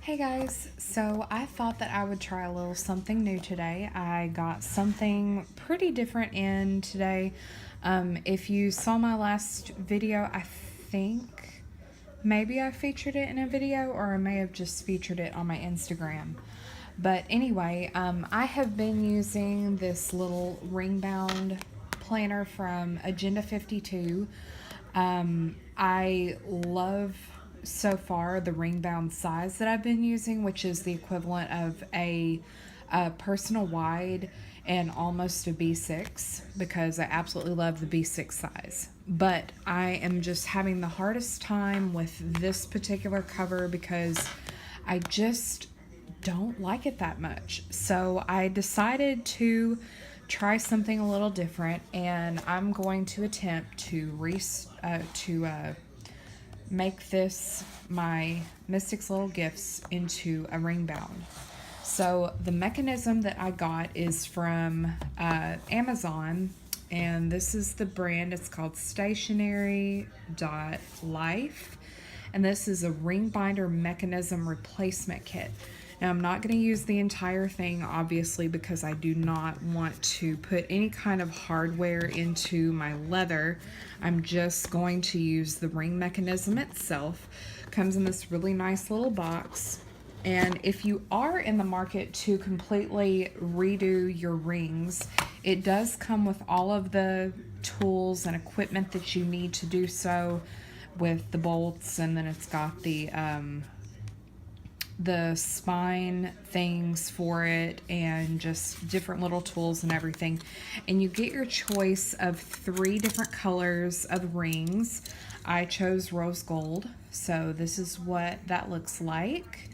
Hey guys, so I thought that I would try a little something new today. I got something pretty different in today. If you saw my last video, I think maybe I featured it in a video or I may have just featured it on my Instagram. But anyway, I have been using this little ring bound planner from Agenda 52. I love so far the ring bound size that I've been using, which is the equivalent of a personal wide and almost a B6 because I absolutely love the B6 size. But I am just having the hardest time with this particular cover because I just don't like it that much. So I decided to try something a little different, and I'm going to attempt to make this my Mystics Little Gifts into a ring bound. So the mechanism that I got is from Amazon, and this is the brand. It's called Stationary Life, and this is a ring binder mechanism replacement kit. Now, I'm not going to use the entire thing, obviously, because I do not want to put any kind of hardware into my leather. I'm just going to use the ring mechanism itself. Comes in this really nice little box. And if you are in the market to completely redo your rings, it does come with all of the tools and equipment that you need to do so, with the bolts, and then it's got the spine things for it and just different little tools and everything. And you get your choice of 3 different colors of rings. I chose rose gold, so this is what that looks like.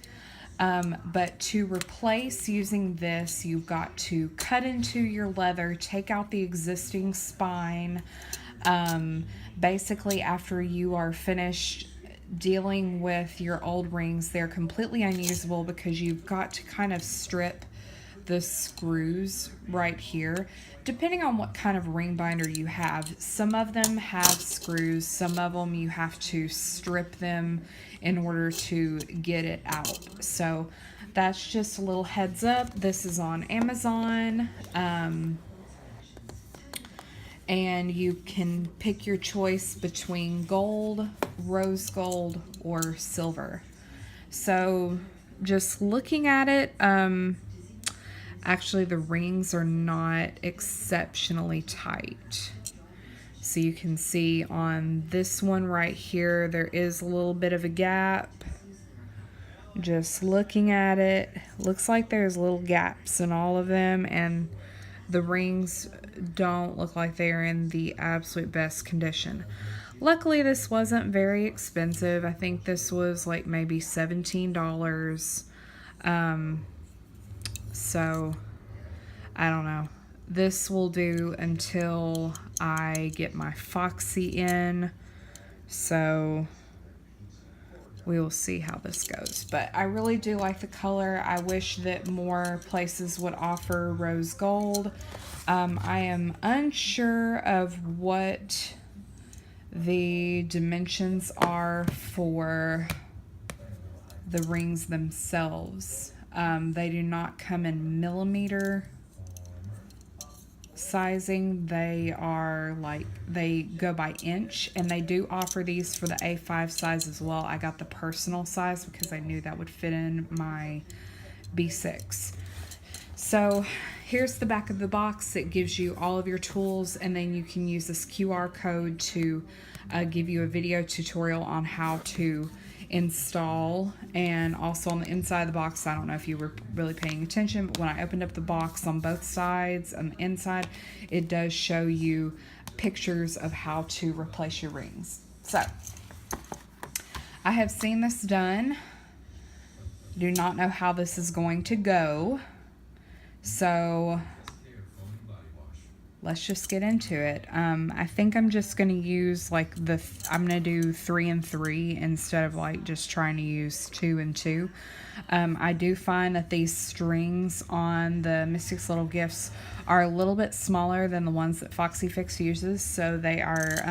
But to replace using this, you've got to cut into your leather, take out the existing spine. Basically, after you are finished dealing with your old rings, they're completely unusable because you've got to kind of strip the screws right here. Depending on what kind of ring binder you have, some of them have screws, some of them you have to strip them in order to get it out. So that's just a little heads up. This is on Amazon. And you can pick your choice between gold, rose gold, or silver. So just looking at it, actually the rings are not exceptionally tight. So you can see on this one right here, there is a little bit of a gap. Just looking at it, looks like there's little gaps in all of them, and the rings don't look like they're in the absolute best condition. Luckily, this wasn't very expensive. I think this was like maybe $17. So, I don't know. This will do until I get my Foxy in. So, we will see how this goes. But I really do like the color. I wish that more places would offer rose gold. I am unsure of what the dimensions are for the rings themselves. They do not come in millimeter sizing. They are like, they go by inch, and they do offer these for the A5 size as well. I got the personal size because I knew that would fit in my B6. So here's the back of the box. It gives you all of your tools, and then you can use this QR code to give you a video tutorial on how to install. And also on the inside of the box, I don't know if you were really paying attention, but when I opened up the box on both sides, on the inside, it does show you pictures of how to replace your rings. So I have seen this done. Do not know how this is going to go. So let's just get into it. I think I'm just going to use like I'm going to do 3 and 3 instead of like just trying to use 2 and 2. I do find that these strings on the Mystics Little Gifts are a little bit smaller than the ones that Foxy Fix uses. So they are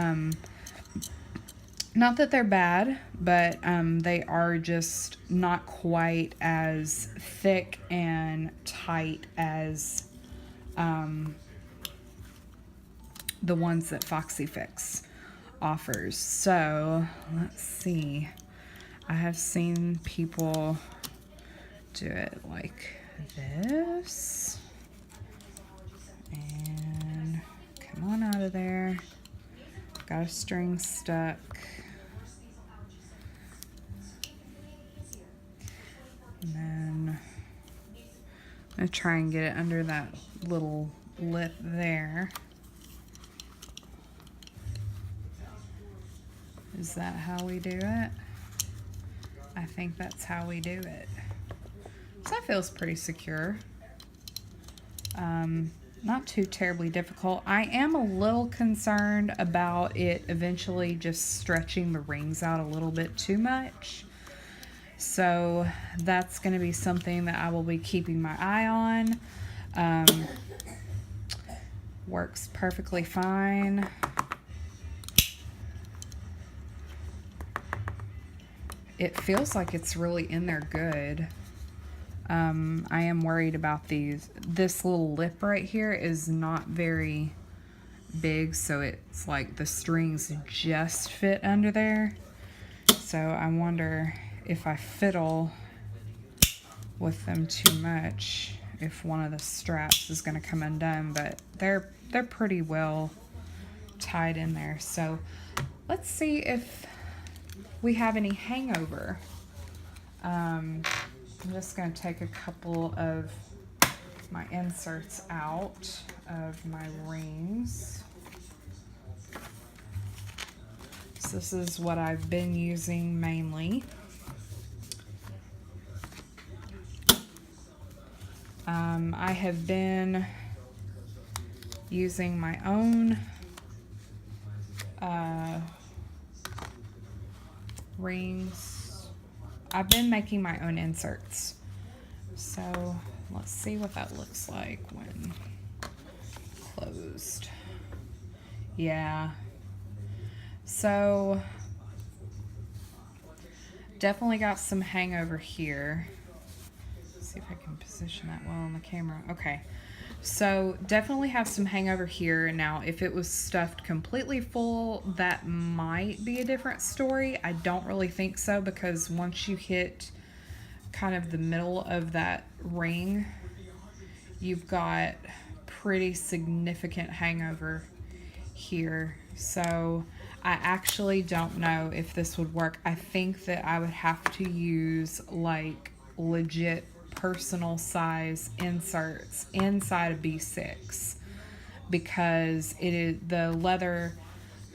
Not that they're bad, but they are just not quite as thick and tight as the ones that Foxy Fix offers. So let's see. I have seen people do it like this. And come on out of there. Got a string stuck. And then I'm going to try and get it under that little lip there. Is that how we do it? I think that's how we do it. So that feels pretty secure. Not too terribly difficult. I am a little concerned about it eventually just stretching the rings out a little bit too much. So that's going to be something that I will be keeping my eye on. Works perfectly fine. It feels like it's really in there good. I am worried about these. This little lip right here is not very big, so it's like the strings just fit under there. So I wonder if I fiddle with them too much, if one of the straps is going to come undone, but they're pretty well tied in there. So let's see if we have any hangover. I'm just going to take a couple of my inserts out of my rings. So this is what I've been using mainly. I have been using my own rings. I've been making my own inserts. So let's see what that looks like when closed. Yeah. So definitely got some hangover here. Let's see if I can position that well on the camera. Okay. So definitely have some hangover here. Now, if it was stuffed completely full, that might be a different story. I don't really think so, because once you hit kind of the middle of that ring, you've got pretty significant hangover here. So I actually don't know if this would work. I think that I would have to use like legit personal size inserts inside of B6, because it is the leather,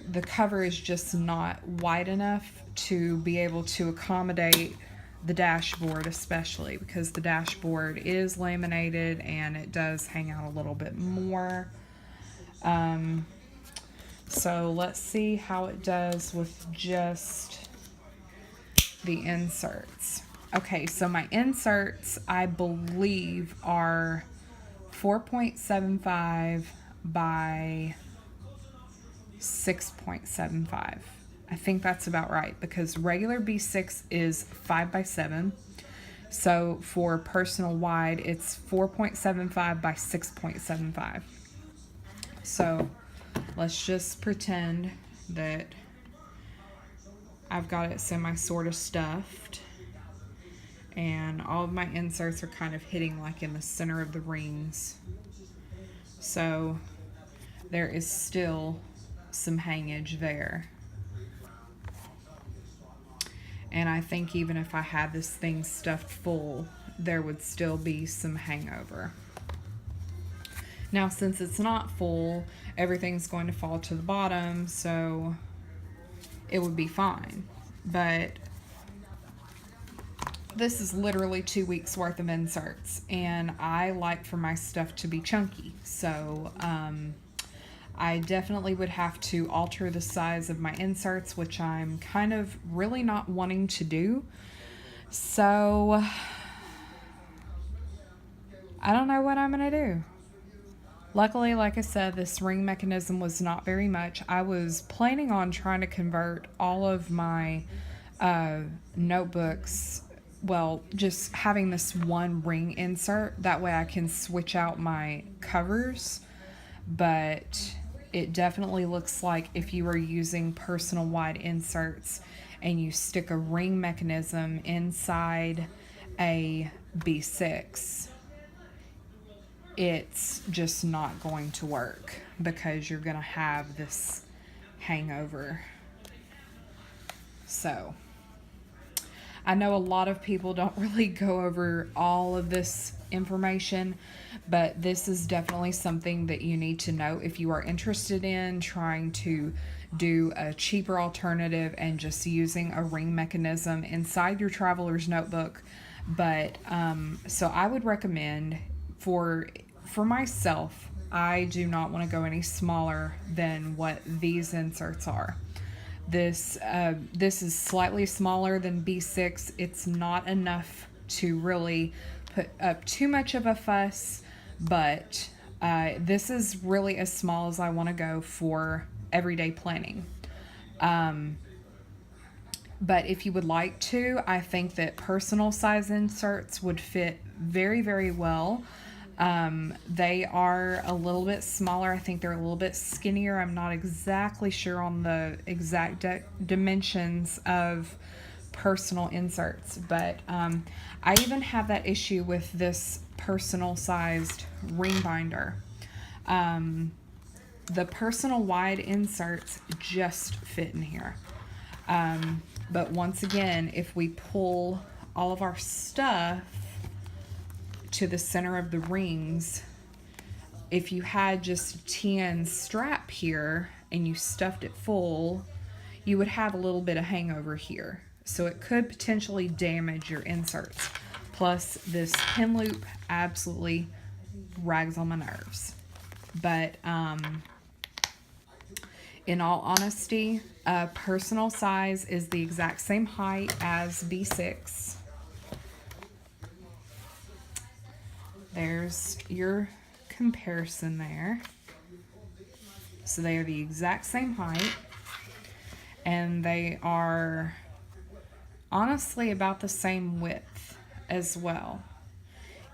the cover is just not wide enough to be able to accommodate the dashboard, especially because the dashboard is laminated and it does hang out a little bit more. So let's see how it does with just the inserts. Okay, so my inserts, I believe, are 4.75 by 6.75. I think that's about right, because regular B6 is 5 by 7. So for personal wide, it's 4.75 by 6.75. So let's just pretend that I've got it semi sort of stuffed, and all of my inserts are kind of hitting like in the center of the rings. So there is still some hangage there. And I think even if I had this thing stuffed full, there would still be some hangover. Now, since it's not full, everything's going to fall to the bottom, so it would be fine. But this is literally 2 weeks worth of inserts, and I like for my stuff to be chunky. So I definitely would have to alter the size of my inserts, which I'm kind of really not wanting to do. So I don't know what I'm going to do. Luckily, like I said, this ring mechanism was not very much. I was planning on trying to convert all of my notebooks, well, just having this one ring insert. That way I can switch out my covers. But it definitely looks like if you were using personal wide inserts and you stick a ring mechanism inside a B6, it's just not going to work because you're going to have this hangover. So I know a lot of people don't really go over all of this information, but this is definitely something that you need to know if you are interested in trying to do a cheaper alternative and just using a ring mechanism inside your traveler's notebook. But so I would recommend for myself, I do not want to go any smaller than what these inserts are. This is slightly smaller than B6. It's not enough to really put up too much of a fuss, but this is really as small as I want to go for everyday planning. But if you would like to, I think that personal size inserts would fit very, very well. They are a little bit smaller. I think they're a little bit skinnier. I'm not exactly sure on the exact dimensions of personal inserts, but I even have that issue with this personal sized ring binder. The personal wide inserts just fit in here. But once again, if we pull all of our stuff to the center of the rings, if you had just a tin strap here and you stuffed it full, you would have a little bit of hangover here. So it could potentially damage your inserts. Plus, this pin loop absolutely rags on my nerves. But in all honesty, personal size is the exact same height as B6. There's your comparison there. So they are the exact same height. And they are honestly about the same width as well.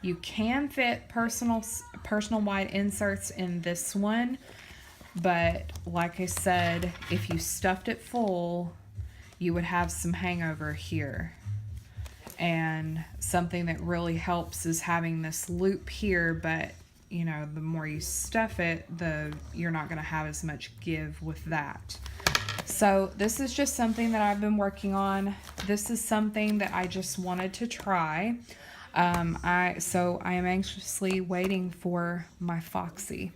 You can fit personal wide inserts in this one, but like I said, if you stuffed it full, you would have some hangover here. And something that really helps is having this loop here, but you know, the more you stuff it, you're not going to have as much give with that. So this is just something that I've been working on. This is something that I just wanted to try. So I am anxiously waiting for my Foxy.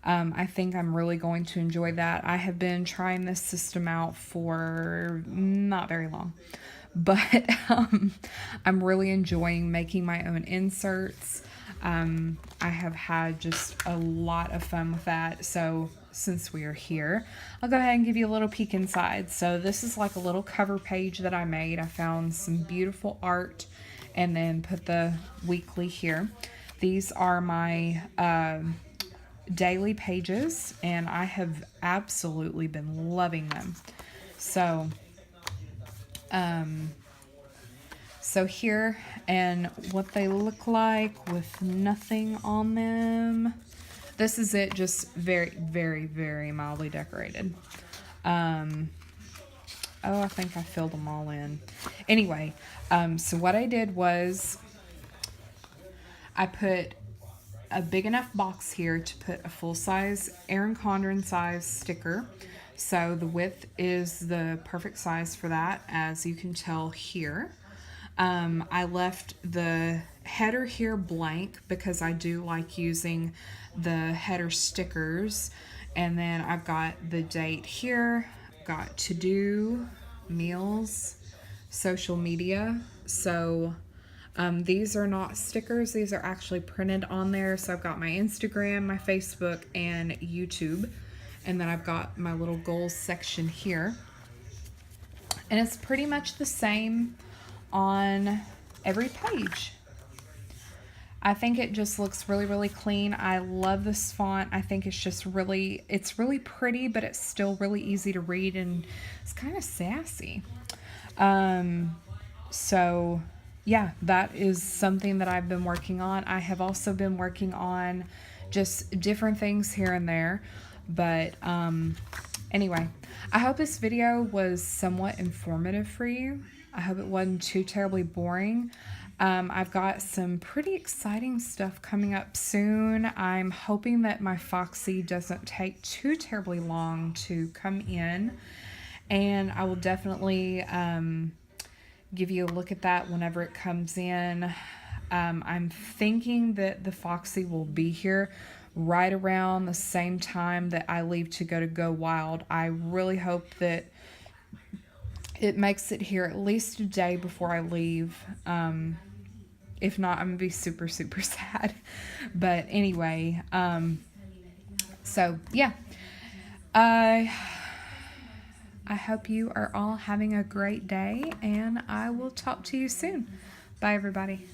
I think I'm really going to enjoy that. I have been trying this system out for not very long, but I'm really enjoying making my own inserts. I have had just a lot of fun with that. So since we are here, I'll go ahead and give you a little peek inside. So this is like a little cover page that I made. I found some beautiful art and then put the weekly here. These are my daily pages, and I have absolutely been loving them. So here, and what they look like with nothing on them. This is it, just very, very, very mildly decorated. Oh, I think I filled them all in. Anyway, so what I did was I put a big enough box here to put a full-size Erin Condren size sticker. So the width is the perfect size for that, as you can tell here. I left the header here blank because I do like using the header stickers. And then I've got the date here, got to do, meals, social media. So these are not stickers, these are actually printed on there. So I've got my Instagram, my Facebook, and YouTube. And then I've got my little goals section here. And it's pretty much the same on every page. I think it just looks really, really clean. I love this font. I think it's just really, it's really pretty, but it's still really easy to read, and it's kind of sassy. So yeah, that is something that I've been working on. I have also been working on just different things here and there. But anyway, I hope this video was somewhat informative for you. I hope it wasn't too terribly boring. I've got some pretty exciting stuff coming up soon. I'm hoping that my Foxy doesn't take too terribly long to come in, and I will definitely give you a look at that whenever it comes in. I'm thinking that the Foxy will be here right around the same time that I leave to go Wild. I really hope that it makes it here at least a day before I leave. If not, I'm gonna be super, super sad. But anyway, so yeah. I hope you are all having a great day, and I will talk to you soon. Bye, everybody.